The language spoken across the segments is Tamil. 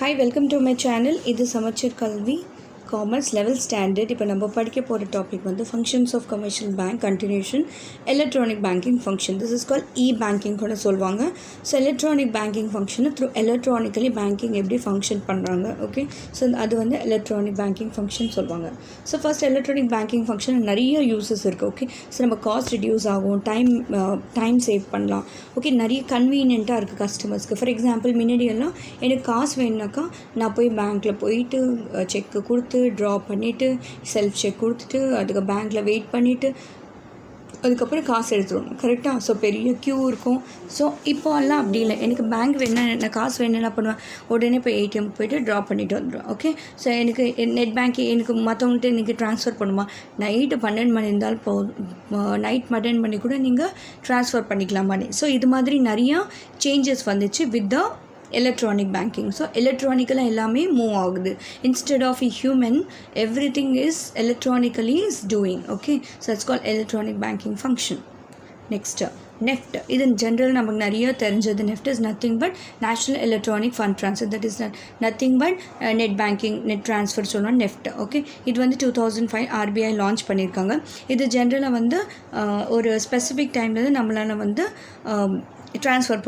Hi, welcome to my channel. இது சமச்சீர் கல்வி காமர்ஸ் லெவல் ஸ்டாண்டர்ட். இப்போ நம்ம படிக்க போகிற டாபிக் வந்து functions of commercial bank continuation electronic banking function. This is call banking கூட சொல்லுவாங்க. ஸோ எலக்ட்ரானிக் பேங்கிங் ஃபங்க்ஷனை த்ரூ எலக்ட்ரானிக்கலி பேங்கிங் எப்படி ஃபங்க்ஷன் பண்ணுறாங்க. ஓகே, ஸோ அது வந்து எலக்ட்ரானிக் பேங்கிங் ஃபங்க்ஷன் சொல்லுவாங்க. So first electronic banking function நிறைய யூஸஸ் இருக்குது. ஓகே, ஸோ நம்ம காஸ்ட் ரிடியூஸ் ஆகும், டைம் சேவ் பண்ணலாம். ஓகே, நிறைய கன்வீனியண்ட்டாக இருக்குது கஸ்டமர்ஸ்க்கு. ஃபார் எக்ஸாம்பிள், முன்னாடியெல்லாம் எனக்கு காசு வேணுனாக்கா நான் போய் பேங்க்கில் போயிட்டு செக்கு கொடுத்து ட்ரா பண்ணிவிட்டு செல்ஃப் செக் கொடுத்துட்டு அதுக்கு பேங்க்கில் வெயிட் பண்ணிவிட்டு அதுக்கப்புறம் காசு எடுத்துடணும். கரெக்டாக? ஸோ பெரிய க்யூ இருக்கும். ஸோ இப்போல்லாம் அப்படி இல்லை. எனக்கு பேங்க் வேணும், நான் காசு வேணும், என்ன பண்ணுவேன், உடனே போய் ஏடிஎம் போய்ட்டு ட்ரா பண்ணிவிட்டு வந்துடுவேன். ஓகே, ஸோ எனக்கு நெட் பேங்கிங் எனக்கு மற்றவங்கள்ட்ட எனக்கு ட்ரான்ஸ்ஃபர் பண்ணுமா, நைட்டு 12 மணி இருந்தாலும் நைட் 12 மணி கூட நீங்கள் ட்ரான்ஸ்ஃபர் பண்ணிக்கலாம் மணி. ஸோ இது மாதிரி நிறையா சேஞ்சஸ் வந்துச்சு with the electronic banking. So electronically எல்லாமே மூவ் ஆகுது. Instead of a human, everything is electronically is doing. Okay, so it's called electronic banking function. Next, NEFT. இது ஜென்ரல் நமக்கு நிறைய தெரிஞ்சது. NEFT is nothing but National Electronic Fund Transfer. That is nothing but net banking, net transfer சொல்லலாம் NEFT. ஓகே, இது வந்து 2005 RBI லான்ச் பண்ணியிருக்காங்க. இது ஜென்ரலாக வந்து ஒரு ஸ்பெசிஃபிக் டைமில் நம்மளால் வந்து ட்ரான்ஸ்ஃபர்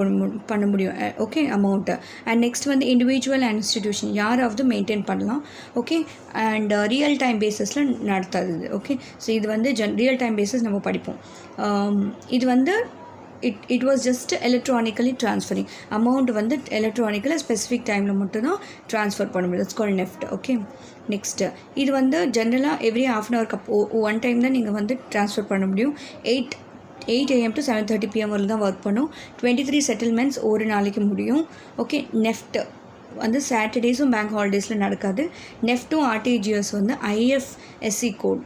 பண்ண முடியும். ஓகே, அமௌண்ட்டை. அண்ட் நெக்ஸ்ட் வந்து இண்டிவிஜுவல் அண்ட் இன்ஸ்டிடியூஷன் யாராவது மெயின்டைன் பண்ணலாம். ஓகே, அண்ட் ரியல் டைம் பேஸஸில் நடத்தாது. ஓகே, ஸோ இது வந்து ரியல் டைம் பேஸஸ் நம்ம படிப்போம். இது வந்து it was just electronically transferring amount வந்து எலக்ட்ரானிக்கலி ஸ்பெசிஃபிக் டைமில் மட்டும்தான் ட்ரான்ஸ்ஃபர் பண்ண முடியும். It's called NEFT. Okay, next இது வந்து ஜென்ரலாக எவ்ரி ½ அன் ஹவருக்கு ஒன் டைம் தான் நீங்கள் வந்து ட்ரான்ஸ்ஃபர் பண்ண முடியும். 8 AM to 7:30 PM வரல தான் ஒர்க் பண்ணும். 23 செட்டில்மெண்ட்ஸ் ஒரு நாளைக்கு முடியும். ஓகே, நெஃப்ட் வந்து சாட்டர்டேஸும் பேங்க் ஹாலிடேஸில் நடக்காது. நெஃப்ட்டும் ஆர்டிஜிஎஸ் வந்து IFSC கோட்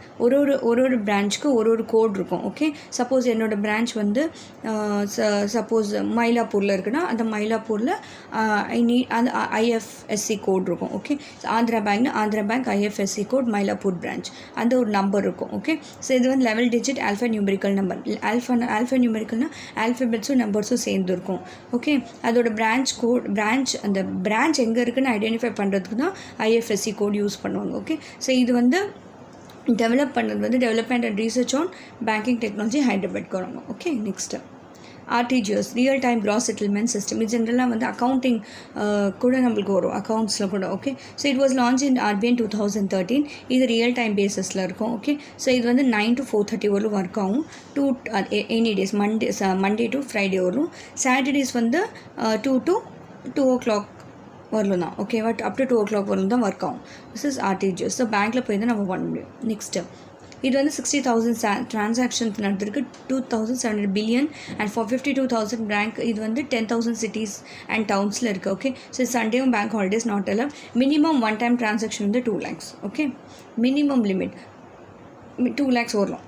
ஒரு பிரான்ச்சுக்கு ஒரு கோட் இருக்கும். ஓகே, சப்போஸ் என்னோடய பிரான்ச் வந்து சப்போஸ் மயிலாப்பூரில் இருக்குன்னா அந்த மயிலாப்பூரில் அந்த IFSC கோட் இருக்கும். Okay, Andhra bank IFSC code Mylapore branch அந்த ஒரு நம்பர் இருக்கும். ஓகே, ஸோ இது வந்து 11 digit alpha numerical number. Alpha நியூமெரிக்கல்னால் ஆல்ஃபபெட்ஸும் நம்பர்ஸும் சேர்ந்து இருக்கும். ஓகே, அதோட பிரான்ச் அந்த பிரான்ச் எங்கே இருக்குன்னு ஐடென்டிஃபை பண்ணுறதுக்கு தான் IFSC கோட் யூஸ் பண்ணுவாங்க. ஓகே, ஸோ இது வந்து டெவலப் பண்ணது வந்து development and research on banking technology ஹைதராபாத்க்கு வராங்க. Okay, next RTGS real time gross settlement system. இது ஜென்ரலாக வந்து அக்கௌண்டிங் கூட நம்மளுக்கு வரும், அக்கௌண்ட்ஸில் கூட. Okay, so it was launch in RBI in 2013. இது ரியல் டைம் பேஸஸில் இருக்கும். ஓகே, ஸோ இது வந்து 9 to 4:30 வரலும் ஒர்க் ஆகும். Any days Monday to Friday வரும். சாட்டர்டேஸ் வந்து 2 to 2 o'clock வரலும் தான். Okay, but up to 2 o'clock வரலும் தான் ஒர்க் ஆகும். This is RTGS. ஸோ பேங்க்கில் போய் தான் நம்ம பண்ண முடியும். நெக்ஸ்ட்டு இது வந்து 60,000 டிரான்சாக்ஷன்ஸ் நடந்திருக்கு. 2,700 பில்லியன் அண்ட் 52,000 பேங்க். இது வந்து 10,000 சிட்டிஸ் அண்ட் டவுன்ஸில் இருக்குது. ஓகே, ஸோ சண்டேவும் bank holidays not allow. Minimum one time transaction வந்து 2 lakhs. Okay, minimum limit 2 lakhs வரலாம்.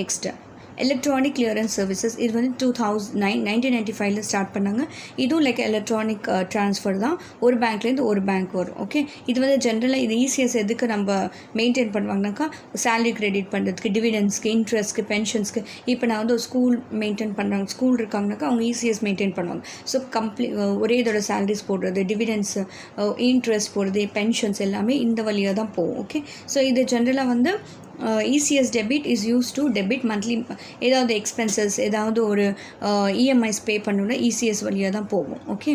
Next electronic clearance services. இது வந்து 1995 ஸ்டார்ட் பண்ணாங்க. இதுவும் லைக் எலக்ட்ரானிக் ட்ரான்ஸ்ஃபர் தான். ஒரு பேங்க்லேருந்து ஒரு பேங்க் வரும். ஓகே, இது வந்து ஜென்ரலாக இது ECS எதுக்கு நம்ம மெயின்டைன் பண்ணுவாங்கனாக்கா சேலரி கிரெடிட் பண்ணுறதுக்கு, டிவிடெண்ட்ஸ்க்கு, இன்ட்ரெஸ்ட்க்கு, பென்ஷன்ஸ்க்கு. இப்போ நான் வந்து ஒரு ஸ்கூல் மெயின்டைன் பண்ணுறாங்க, ஸ்கூல் இருக்காங்கனாக்கா அவங்க ECS மெயின்டைன் பண்ணுவாங்க. ஸோ ஒரே இதோட சேலரிஸ் போடுறது, டிவிடெண்ட்ஸ், இன்ட்ரெஸ்ட் போடுறது, பென்ஷன்ஸ் எல்லாமே இந்த வழியாக தான் போகும். ஓகே, ஸோ இது ஜென்ரலாக வந்து ECS debit is use to debit monthly ஏதாவது எக்ஸ்பென்சஸ், ஏதாவது ஒரு EMIs பே பண்ணணுன்னா ECS வழியாக தான் போகும். ஓகே,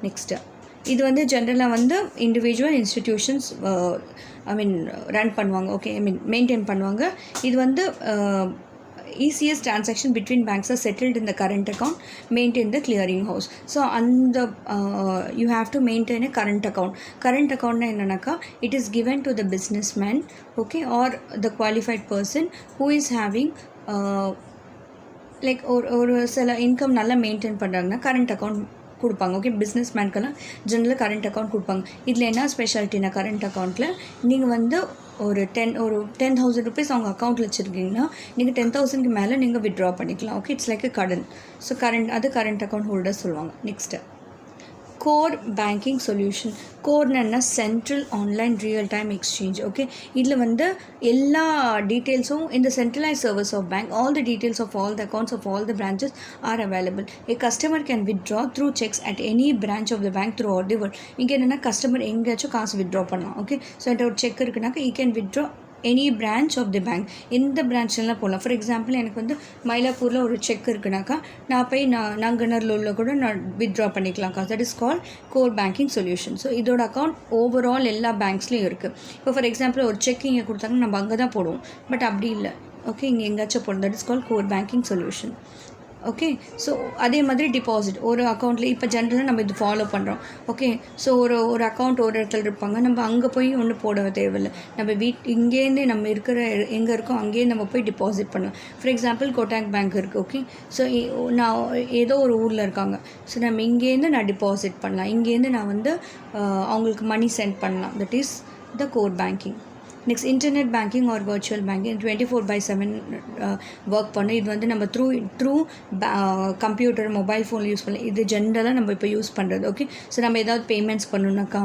நெக்ஸ்ட்டு இது வந்து ஜென்ரலாக வந்து இண்டிவிஜுவல் இன்ஸ்டிடியூஷன்ஸ் ரன் பண்ணுவாங்க. ஓகே, மெயின்டைன் பண்ணுவாங்க. இது வந்து ECS transaction between banks are settled in the current account, maintain the clearing house. So you have to maintain a current account. Current account na it is given to the businessman, okay, or the qualified person who is having like ஒரு சில இன்கம் நல்லா மெயின்டைன் பண்ணுறாங்கன்னா கரண்ட் அக்கௌண்ட் கொடுப்பாங்க. ஓகே, பிஸ்னஸ் மேன்க்கெல்லாம் ஜென்ரலாக கரண்ட் அக்கௌண்ட் கொடுப்பாங்க. இதில் என்ன ஸ்பெஷாலிட்டினா கரண்ட் அக்கௌண்ட்டில் நீங்கள் வந்து ஒரு 10,000 rupees அவங்க அக்கௌண்ட்டில் வச்சுருக்கீங்கன்னா நீங்கள் 10,000க்கு மேலே நீங்கள் வித்ட்ரா பண்ணிக்கலாம். ஓகே, இட்ஸ் லைக் கடன். ஸோ கரண்ட் அக்கௌண்ட் ஹோல்டர் சொல்லுவாங்க. Next core banking solution. கோர்னா central online real time exchange. Okay, இதில் வந்து எல்லா டீட்டெயில்ஸும் இந்த centralise service of bank, all the details of all the accounts of all the branches are available. A customer can withdraw through checks at any branch of the bank throughout the world. இங்கே என்னென்னா கஸ்டமர் எங்கேயாச்சும் காசு வித்ட்ரா பண்ணலாம். ஓகே, ஸோ என்கிட்ட ஒரு செக் இருக்குனாக்கா I can withdraw any branch of the bank. எந்த பிரான்ச்லாம் போகலாம். ஃபார் எக்ஸாம்பிள் எனக்கு வந்து மயிலாப்பூரில் ஒரு செக் இருக்குனாக்கா நான் போய் நாங்கநல்லூரில் கூட நான் வித்ட்ரா பண்ணிக்கலாம் காசு. That is call core banking solution. So இதோட அக்கௌண்ட் ஓவரால் எல்லா பேங்க்ஸ்லையும் இருக்குது. இப்போ ஃபார் எக்ஸாம்பிள் ஒரு செக் இங்கே கொடுத்தாங்கன்னா நம்ம அங்கே தான் போடுவோம், பட் அப்படி இல்லை. ஓகே, இங்கே எங்கேயாச்சும் போடணும். That is call core banking solution. Okay, so அதே மாதிரி டிபாசிட் ஒரு அக்கௌண்ட்டில் இப்போ ஜென்ரலாக நம்ம இது ஃபாலோ பண்ணுறோம். ஓகே, ஸோ ஒரு அக்கௌண்ட் ஒரு இடத்துல இருப்பாங்க, நம்ம அங்கே போய் ஒன்றும் போட தேவையில்லை. நம்ம இங்கேருந்து நம்ம இருக்கிற எங்கே இருக்கோ அங்கேயே நம்ம போய் டிபாசிட் பண்ணலாம். ஃபார் எக்ஸாம்பிள் கோட்டாக் பேங்க் இருக்குது. ஓகே, ஸோ நான் ஏதோ ஒரு ஊரில் இருக்காங்க, ஸோ நம்ம இங்கேருந்து நான் டிபாசிட் பண்ணலாம், இங்கேருந்து நான் வந்து அவங்களுக்கு மணி சென்ட் பண்ணலாம். That is the core banking. Next internet banking R virtual banking 24/7 work பண்ணு. இது வந்து நம்ம through computer mobile phone use பண்ணலாம். இது ஜென்ரலாக நம்ம இப்போ யூஸ் பண்ணுறது. ஓகே, ஸோ நம்ம ஏதாவது பேமெண்ட்ஸ் பண்ணணுன்னாக்கா,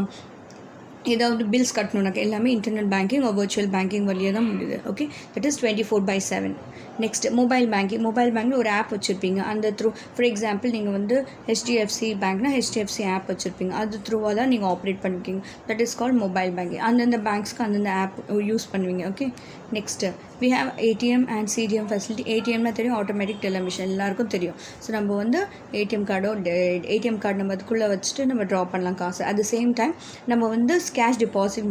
ஏதாவது பில்ஸ் கட்டணுன்னாக்கா எல்லாமே internet banking R virtual banking வழியாக தான் முடியுது. Okay, that is 24/7. Next mobile banking. Mobile பேங்கில் ஒரு ஆப் வச்சுருப்பீங்க, அந்த த்ரூ ஃபார் எக்ஸாம்பிள் நீங்கள் வந்து HDFC பேங்க்னா HDFC ஆப் வச்சுருப்பீங்க, அது த்ரூவாக தான் நீங்கள் ஆப்ரேட் பண்ணிருக்கீங்க. That is call mobile banking. அந்தந்த பேங்க்ஸ்க்கு அந்தந்த ஆப் யூஸ் பண்ணுவீங்க. Okay, next we have ATM and CDM facility. ஏடிஎம்னா தெரியும், ஆட்டோமேட்டிக் டெல்லர் மிஷின் எல்லாருக்கும் தெரியும். ஸோ நம்ம வந்து ஏடிஎம் கார்டு நம்ம அதுக்குள்ளே வச்சுட்டு நம்ம ட்ரா பண்ணலாம் காசு. அட் த சேம் டைம் நம்ம வந்து கேஷ் டிபாசிட்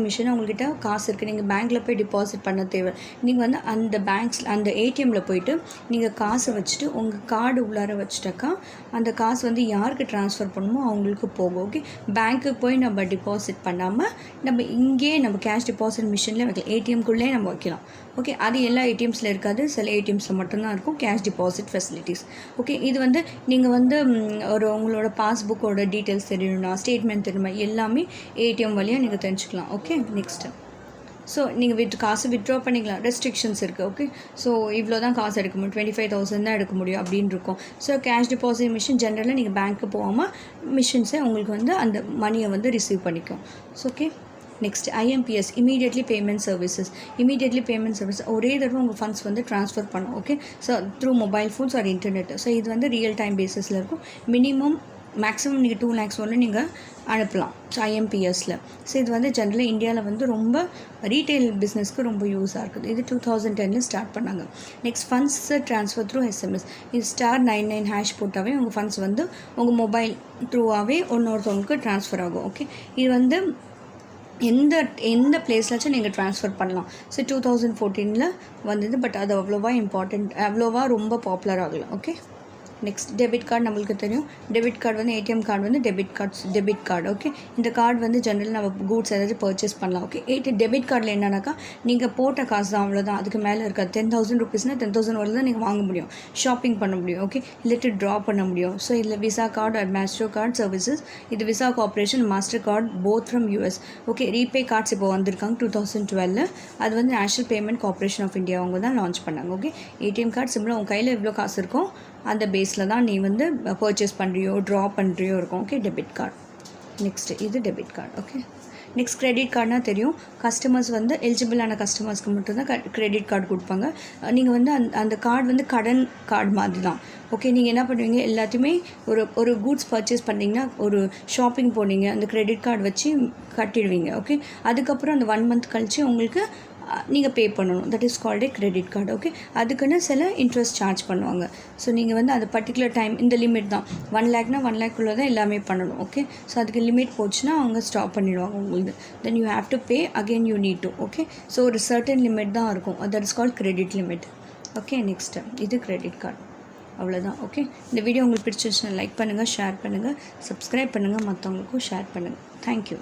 மிஷின் உங்கள்கிட்ட காசு இருக்குது, நீங்கள் பேங்க்கில் போய் டிபாசிட் பண்ண தேவை. நீங்கள் வந்து அந்த ஏடிஎம்மில் போயிட்டு நீங்கள் காசை வச்சுட்டு உங்கள் கார்டு உள்ளார வச்சுட்டாக்கா அந்த காசு வந்து யாருக்கு ட்ரான்ஸ்ஃபர் பண்ணணுமோ அவங்களுக்கு போகும். ஓகே, பேங்க்குக்கு போய் நம்ம டிபாசிட் பண்ணாமல் நம்ம இங்கே நம்ம கேஷ் டிபாசிட் மிஷினில் வைக்கலாம், ஏடிஎம்குள்ளே நம்ம வைக்கலாம். ஓகே, அது எல்லா ஏடிஎம்ஸில் இருக்காது, சில ஏடிஎம்ஸில் மட்டும்தான் இருக்கும் கேஷ் டிபாசிட் ஃபெசிலிட்டிஸ். ஓகே, இது வந்து நீங்கள் வந்து உங்களோட பாஸ்புக்கோட டீட்டெயில்ஸ் தெரியணும்னா, ஸ்டேட்மெண்ட் தெரியுமா, எல்லாமே ஏடிஎம் வழியாக நீங்கள் தெரிஞ்சுக்கலாம். ஓகே, நெக்ஸ்ட்டு ஸோ நீங்கள் காசு வித்ட்ரா பண்ணிக்கலாம். ரெஸ்ட்ரிக்ஷன்ஸ் இருக்குது. ஓகே, ஸோ இவ்வளோ தான் காசு எடுக்க முடியும், 25,000 தான் எடுக்க முடியும் அப்படின்னு இருக்கும். ஸோ கேஷ் டிபாசிட் மிஷின் ஜென்ரலாக நீங்கள் பேங்க்கு போகாமல் மிஷின்ஸை உங்களுக்கு வந்து அந்த மணியை வந்து ரிசீவ் பண்ணிக்கும். So okay, next IMPS immediately payment service. ஒரே தடவை உங்கள் ஃபண்ட்ஸ் வந்து ட்ரான்ஸ்ஃபர் பண்ணும். Okay, so through mobile phones or internet. So இது வந்து ரியல் டைம் பேஸிஸில் இருக்கும். மேக்ஸிமம் நீங்கள் 2 lakhs வரல நீங்கள் அனுப்பலாம். ஸோ IMPSல. ஸோ இது வந்து ஜென்ரலாக இந்தியாவில் வந்து ரொம்ப ரீட்டைல் பிஸ்னஸ்க்கு ரொம்ப யூஸாக இருக்குது. இது 2010 ஸ்டார்ட் பண்ணாங்க. Next funds transfer through SMS. இது *99# போட்டாவே உங்கள் ஃபண்ட்ஸ் வந்து உங்கள் மொபைல் த்ரூவாகவே ஒருத்தவங்களுக்கு ட்ரான்ஸ்ஃபர் ஆகும். ஓகே, இது வந்து எந்த பிளேஸ்லாச்சும் நீங்கள் ட்ரான்ஸ்ஃபர் பண்ணலாம். ஸோ 2014 வந்தது, பட் அது அவ்வளோவா ரொம்ப பாப்புலர் ஆகலை. Okay, next debit card. நம்மளுக்கு தெரியும் டெபிட் கார்டு வந்து ஏடிஎம் கார்டு வந்து டெபிட் கார்டு. ஓகே, இந்த கார்டு வந்து ஜென்ரல் நம்ம கூட்ஸ் ஏதாச்சும் பர்ச்சேஸ் பண்ணலாம். ஓகே, டெபிட் கார்டில் என்னன்னாக்கா நீங்கள் போட்ட காசு தான், அவ்வளோதான், அதுக்கு மேலே இருக்காது. 10,000 rupeesனால் 10,000 வரல தான் நீங்கள் வாங்க முடியும், ஷாப்பிங் பண்ண முடியும். ஓகே, இல்லாட்டி ட்ரா பண்ண முடியும். ஸோ இதில் Visa card and Mastercard services. இது Visa corporation, Mastercard both from US. Okay, RuPay cards இப்போ வந்திருக்காங்க 2012. அது வந்து national payment corporation of India அவங்க தான் லான்ச் பண்ணாங்க. ஓகே, ஏடிஎம் கார்டு சிம்பிளாக உங்கள் கையில் எவ்வளோ காசு இருக்கும் அந்த பேஸில் தான் நீ வந்து பர்ச்சேஸ் பண்ணுறியோ ட்ரா பண்ணுறியோ இருக்கும். Okay, debit card. நெக்ஸ்ட்டு இது debit card. Okay, next credit கார்டுனா தெரியும், கஸ்டமர்ஸ் வந்து எலிஜிபிளான கஸ்டமர்ஸ்க்கு மட்டும்தான் கிரெடிட் கார்டு கொடுப்பாங்க. நீங்கள் வந்து அந்த கார்டு வந்து கடன் கார்டு மாதிரி தான். ஓகே, நீங்கள் என்ன பண்ணுவீங்க, எல்லாத்தையுமே ஒரு கூட்ஸ் பர்ச்சேஸ் பண்ணிங்கன்னா, ஒரு ஷாப்பிங் போனீங்க, அந்த கிரெடிட் கார்டு வச்சு கட்டிடுவீங்க. ஓகே, அதுக்கப்புறம் அந்த 1 month கழிச்சு உங்களுக்கு நீங்கள் பே பண்ணணும். That is called A credit card. Okay, அதுக்குன்னு சில இன்ட்ரெஸ்ட் சார்ஜ் பண்ணுவாங்க. ஸோ நீங்கள் வந்து அது பர்டிகுலர் டைம் இந்த லிமிட் தான் 1 lakhனா 1 lakhக்குள்ளே தான் எல்லாமே பண்ணணும். ஓகே, ஸோ அதுக்கு லிமிட் போச்சுன்னா அவங்க ஸ்டாப் பண்ணிடுவாங்க உங்களுக்கு. Then you have to pay again you need to. Okay, so ஒரு சர்டன் லிமிட் தான் இருக்கும், that is called credit limit. Okay, next இது கிரெடிட் கார்டு. அவ்வளோதான். ஓகே, இந்த வீடியோ உங்களுக்கு பிடிச்சிருச்சுன்னா லைக் பண்ணுங்கள், ஷேர் பண்ணுங்கள், சப்ஸ்கிரைப் பண்ணுங்கள், மற்றவங்களுக்கும் ஷேர் பண்ணுங்கள். தேங்க்யூ.